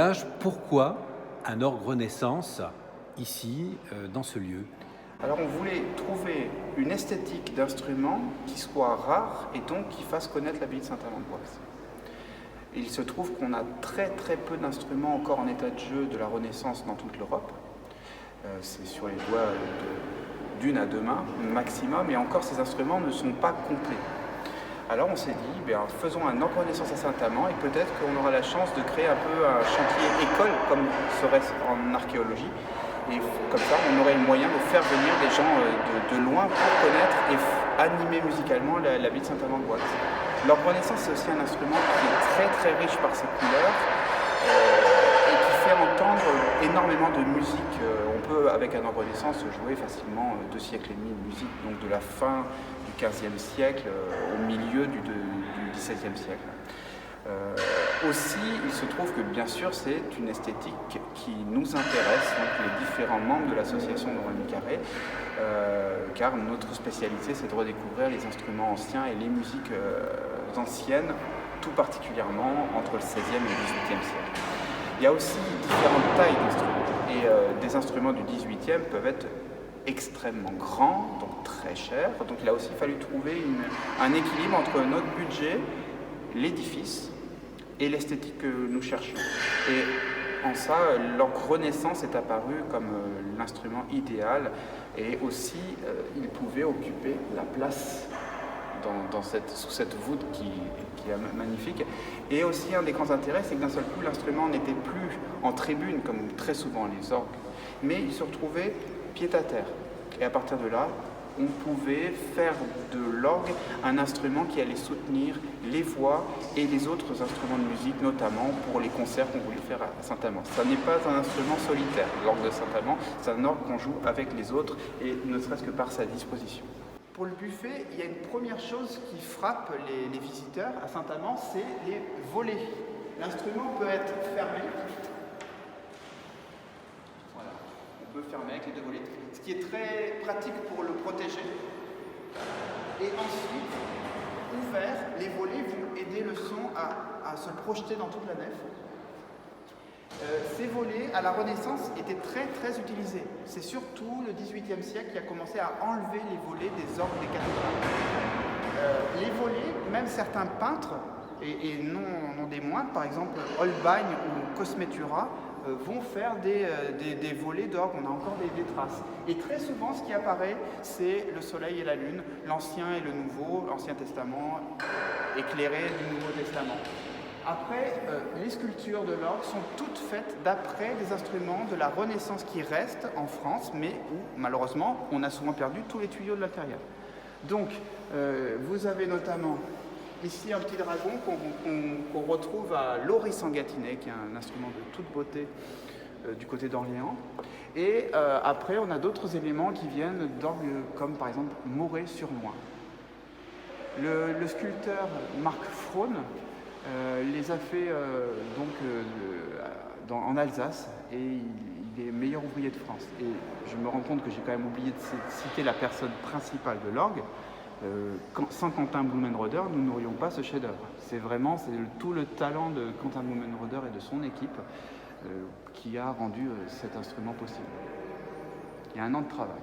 village. Pourquoi un orgue Renaissance ici, dans ce lieu? Alors on voulait trouver une esthétique d'instrument qui soit rare et donc qui fasse connaître l'abbaye de Saint-Amand-de-Boixe. Il se trouve qu'on a très peu d'instruments encore en état de jeu de la Renaissance dans toute l'Europe. C'est sur les doigts d'une à deux mains maximum, et encore ces instruments ne sont pas complets. Alors on s'est dit, faisons un orgue Renaissance à Saint-Amand, et peut-être qu'on aura la chance de créer un peu un chantier école, comme serait en archéologie, et comme ça on aurait le moyen de faire venir des gens de loin pour connaître et animer musicalement l'abbaye de Saint-Amand-de-Boixe. L'orgue Renaissance, c'est aussi un instrument qui est très riche par ses couleurs, et qui fait entendre énormément de musique. On peut, avec un orgue Renaissance, jouer facilement 2 siècles et demi de musique, donc de la fin du XVe siècle au milieu du XVIIe siècle. Aussi, il se trouve que bien sûr c'est une esthétique qui nous intéresse, donc les différents membres de l'association de Noël Carré, car notre spécialité c'est de redécouvrir les instruments anciens et les musiques anciennes, tout particulièrement entre le XVIe et le XVIIIe siècle. Il y a aussi différentes tailles d'instruments, et des instruments du XVIIIe peuvent être extrêmement grands, donc très chers. Donc il a aussi fallu trouver un équilibre entre notre budget, l'édifice et l'esthétique que nous cherchions. Et en ça, l'orgue Renaissance est apparu comme l'instrument idéal, et aussi il pouvait occuper la place sous cette voûte qui est magnifique. Et aussi un des grands intérêts, c'est que d'un seul coup l'instrument n'était plus en tribune comme très souvent les orgues, mais il se retrouvait pied à terre. Et à partir de là, on pouvait faire de l'orgue un instrument qui allait soutenir les voix et les autres instruments de musique, notamment pour les concerts qu'on voulait faire à Saint-Amand. Ça n'est pas un instrument solitaire, l'orgue de Saint-Amand, c'est un orgue qu'on joue avec les autres, et ne serait-ce que par sa disposition. Pour le buffet, il y a une première chose qui frappe les visiteurs à Saint-Amand, c'est les volets. L'instrument peut être fermé. Voilà, on peut fermer avec les 2 volets, ce qui est très pratique pour le protéger. Et ensuite, ouvert, les volets vont aider le son à se projeter dans toute la nef. Ces volets, à la Renaissance, étaient très utilisés. C'est surtout le XVIIIe siècle qui a commencé à enlever les volets des orgues des cathédrales. Les volets, même certains peintres, et non des moindres, par exemple Holbein ou Cosmetura, vont faire des volets d'orgue. On a encore des traces. Et très souvent, ce qui apparaît, c'est le soleil et la lune, l'Ancien et le Nouveau, l'Ancien Testament éclairé du Nouveau Testament. Après, les sculptures de l'orgue sont toutes faites d'après des instruments de la Renaissance qui restent en France, mais où, malheureusement, on a souvent perdu tous les tuyaux de l'intérieur. Donc, vous avez notamment ici un petit dragon qu'on retrouve à l'Ory-Sangatinet, qui est un instrument de toute beauté du côté d'Orléans. Et après, on a d'autres éléments qui viennent d'orgues comme par exemple Moret-sur-Loing. Le sculpteur Marc Fraune les a fait en Alsace, et il est meilleur ouvrier de France. Et je me rends compte que j'ai quand même oublié de citer la personne principale de l'orgue. Sans Quentin Blumenroder, nous n'aurions pas ce chef-d'œuvre. C'est tout le talent de Quentin Blumenroder et de son équipe qui a rendu cet instrument possible. Il y a 1 an de travail.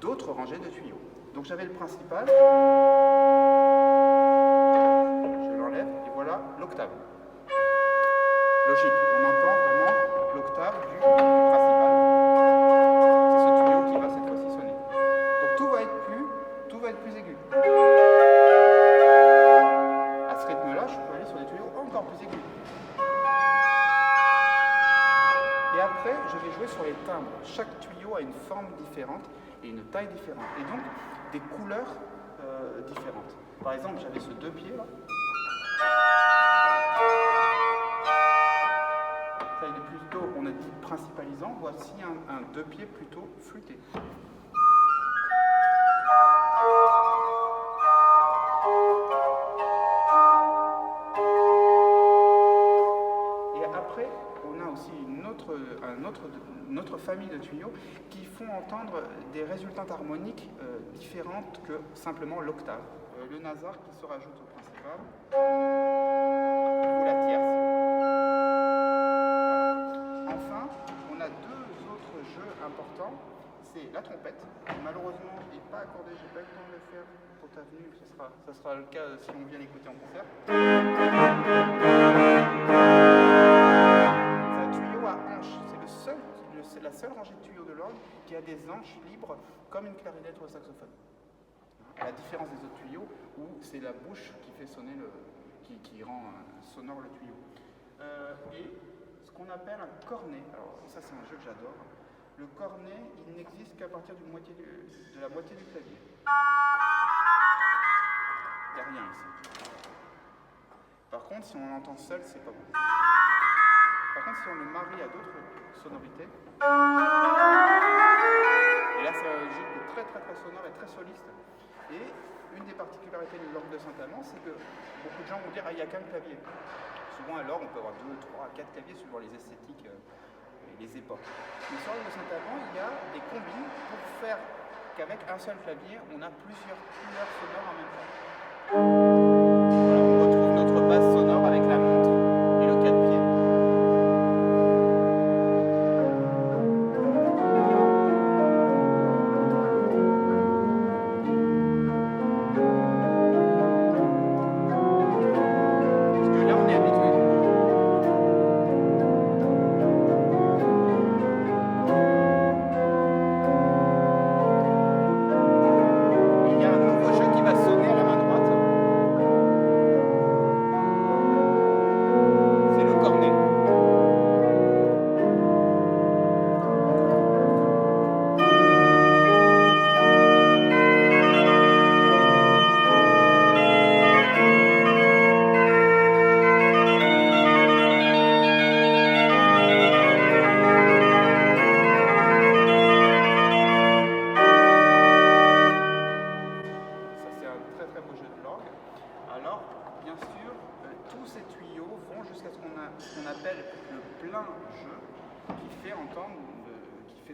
D'autres rangées de tuyaux. Donc j'avais le principal, je l'enlève et voilà l'octave. Logique, on entend vraiment l'octave du principal. C'est ce tuyau qui va cette fois-ci sonner. Donc tout va être plus aigu. À ce rythme-là, je peux aller sur des tuyaux encore plus aigus. Et après, je vais jouer sur les timbres. Chaque tuyau a une forme différente et une taille différente, et donc des couleurs différentes. Par exemple, j'avais ce 2 pieds là. Ça, il est plutôt, on a dit principalisant, voici un deux pieds plutôt flûté. Et après, on a aussi une autre famille de tuyaux qui font entendre des résultantes harmoniques différentes que simplement l'octave. Le nasard qui se rajoute au principal, ou la tierce. Enfin, on a deux autres jeux importants. C'est la trompette. Malheureusement, il n'est pas accordé, j'ai pas eu le temps de le faire pour ta venue, ça sera le cas si on vient l'écouter en concert. C'est un tuyau à hanches, c'est la seule rangée de tuyaux de l'orgue qui a des hanches libres comme une clarinette ou un saxophone. À la différence des autres tuyaux où c'est la bouche qui fait sonner qui rend sonore le tuyau. Et ce qu'on appelle un cornet, alors ça c'est un jeu que j'adore. Le cornet, il n'existe qu'à partir de la moitié du clavier. Il n'y a rien ici. Par contre, si on l'entend seul, c'est pas bon. Par contre, si on le marie à d'autres sonorités, et là c'est un jeu très très très sonore et très soliste. Et une des particularités de l'orgue de Saint-Amand, c'est que beaucoup de gens vont dire « Ah, il n'y a qu'un clavier ». Souvent, à l'orgue, on peut avoir 2, 3, 4 claviers suivant les esthétiques et les époques. Mais sur l'orgue de Saint-Amand, il y a des combines pour faire qu'avec un seul clavier, on a plusieurs couleurs sonores en même temps. Voilà, on retrouve notre basse sonore avec la montre et le 4 pieds.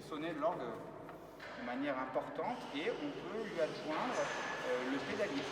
Sonner l'orgue de manière importante et on peut lui adjoindre le pédalier.